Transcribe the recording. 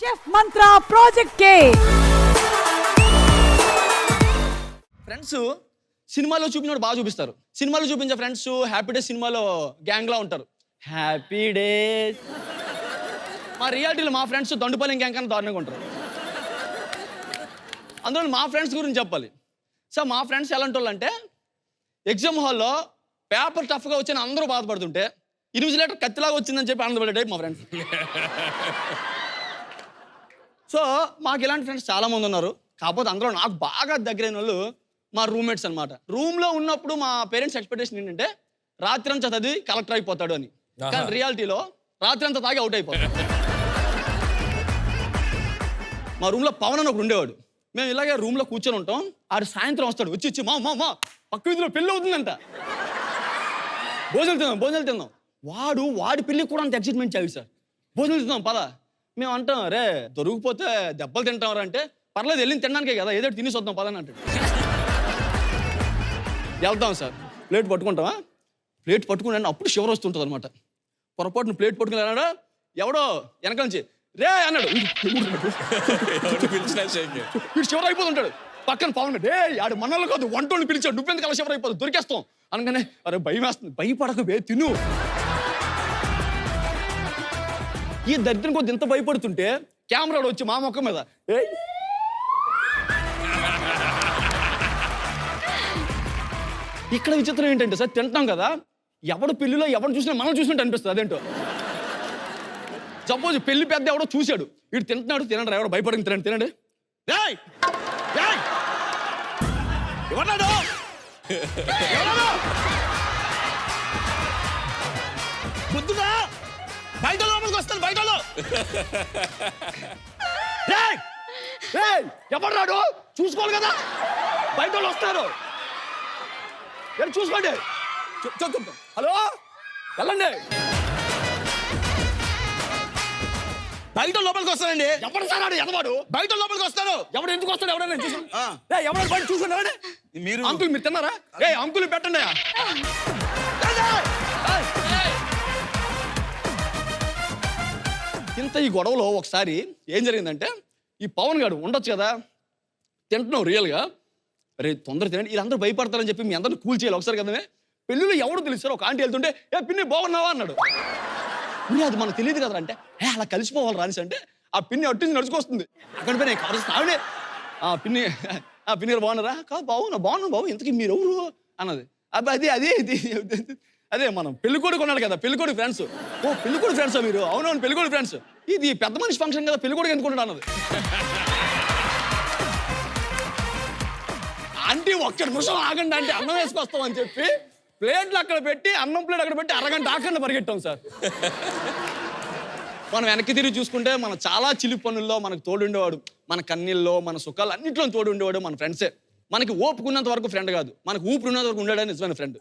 Chef మంత్ర project కే friends సినిమాలో చూపించినప్పుడు బాగా చూపిస్తారు. సినిమాలో చూపించే ఫ్రెండ్స్ హ్యాపీ డేస్ సినిమాలో గ్యాంగ్లా ఉంటారు. Happy days. మా రియాలిటీలో మా ఫ్రెండ్స్ దండుపల్లి గ్యాంగ్ కన్నా దారుణంగా ఉంటారు. అందులో మా ఫ్రెండ్స్ గురించి చెప్పాలి. సో మా ఫ్రెండ్స్ ఎలాంటి వాళ్ళు అంటే ఎగ్జామ్ హాల్లో పేపర్ టఫ్గా వచ్చి అందరూ బాధపడుతుంటే ఇన్విజిలేటర్ కత్తిలాగా వచ్చిందని చెప్పి ఆనందపడే టైప్ మా ఫ్రెండ్స్. సో మాకు ఇలాంటి ఫ్రెండ్స్ చాలామంది ఉన్నారు. కాకపోతే అందులో నాకు బాగా దగ్గరైన వాళ్ళు మా రూమ్మేట్స్ అనమాట. రూమ్లో ఉన్నప్పుడు మా పేరెంట్స్ ఎక్స్పెక్టేషన్ ఏంటంటే రాత్రి అంతా చదివి కలెక్టర్ అయిపోతాడు అని. కానీ రియాలిటీలో రాత్రి అంతా తాగి అవుట్ అయిపోతాడు. మా రూమ్లో పవన్ అని ఒకడు ఉండేవాడు. మేము ఇలాగే రూమ్లో కూర్చొని ఉంటాం. ఆడు సాయంత్రం వస్తాడు. వచ్చి మా పక్క వీధిలో పెళ్ళి అవుతుందంట, భోజనాలు తిందాం. వాడి పెళ్ళికి కూడా అంత ఎక్సైట్మెంట్ చావి సార్. భోజనాలు తిందాం పద. మేము అంటాం రే దొరికిపోతే దెబ్బలు తింటామరా అంటే పర్లేదు వెళ్ళి తినడానికే కదా ఏదో తినేసి వద్దాం పదని అంటాడు. వెళ్తాం సార్. ప్లేట్ పట్టుకుంటామా? ప్లేట్ పట్టుకుంటే అప్పుడు షివర్ వస్తుంటుంది అనమాట. పొరపాటును ప్లేట్ పట్టుకున్నాడా ఎవడో వెనక నుంచి రే అన్నాడు. వీడు షివర్ అయిపోతుంటాడు. పక్కన పవన్ ఆడు మనల్ని కాదు వంటోని పిలిచాడు. నువ్వెందుకు అలా షివర్ అయిపోతుంది దొరికేస్తాం అనగానే అరే భయం వేస్తుంది. భయపడక బే తిను. ఈ దరిద్రం కొద్ది ఎంత భయపడుతుంటే కెమెరాడు వచ్చి మా మొక్క మీద ఇక్కడ విచిత్రం ఏంటంటే సార్ తింటాం కదా ఎవడు పెళ్లిలో ఎవడు చూసినా మనం చూసినట్టు అనిపిస్తుంది. అదేంటో సపోజ్ పెళ్లి పెద్ద ఎవడో చూశాడు వీడు తింటున్నాడు తినండి ఎవడో భయపడి తినండి బుద్ధుడా బయట లోపలికి వస్తాను బయట ఎవరు రాడు చూసుకోవాలి కదా బయట వాళ్ళు వస్తారు చూసుకోండి. హలో వెళ్ళండి బయట లోపలికి వస్తానండి. ఎవరు సార్ ఎదవాడు బయట లోపలికి వస్తారు. ఎవడు ఎందుకు వస్తాడు ఎవరైనా చూసుకోండి. ఎవరు బయట చూసుకున్నారండి మీరు అంకుల్ మీరు తిన్నారా? అంకుల్ పెట్టండి. ఇంత ఈ గొడవలో ఒకసారి ఏం జరిగిందంటే ఈ పవన్ గారు ఉండొచ్చు కదా తింటున్నావు రియల్గా రే తొందర తినండి వీళ్ళందరూ భయపడతారని చెప్పి మీ అందరిని కూల్ చేయాలి ఒకసారి కదనే. పెళ్ళిలో ఎవడు తెలుస్తారు ఒక ఆంటీ వెళ్తుంటే పిన్ని బాగున్నావా అన్నాడు. అది మనకు తెలియదు కదా అంటే అలా కలిసిపోవాలి రానిసి అంటే ఆ పిన్ని అట్టించి నడుచుకొస్తుంది. అక్కడ పోయి నేను కాదు ఆవిడే పిన్ని గారు బాగున్నారా? కాదు బాగున్నా బాబు ఇంతకీ మీరు ఎవరు అన్నది. అదే మనం పెళ్ళికొడుకు ఉన్నాడు కదా పెళ్ళికొడుకు ఫ్రెండ్స్. పెళ్ళికొడుకు ఫ్రెండ్సా మీరు? అవునవును పెళ్ళికొడుకు ఫ్రెండ్స్. ఇది పెద్ద మనిషి ఫంక్షన్ కదా పెళ్ళికొడుకు ఎందుకుంటాడు అన్నది. ఆంటీ ఒక్క నిమిషం ఆగండి అంటే అన్నం వేసుకొస్తాం అని చెప్పి ప్లేట్లు అక్కడ పెట్టి అన్నం ప్లేట్ అక్కడ పెట్టి అరగంట ఆకుండా పరిగెట్టాం సార్. మనం వెనక్కి తిరిగి చూసుకుంటే మన చాలా చిలిపి పనుల్లో మనకు తోడుండేవాడు. మన కన్నీల్లో మన సుఖాలు అన్నింటిలో తోడుండేవాడు మన ఫ్రెండ్సే. మనకి ఓపుకున్నంత వరకు ఫ్రెండ్ కాదు మనకు ఊపిరి ఉన్నంత వరకు ఉండేవాడు నిజమైన ఫ్రెండ్.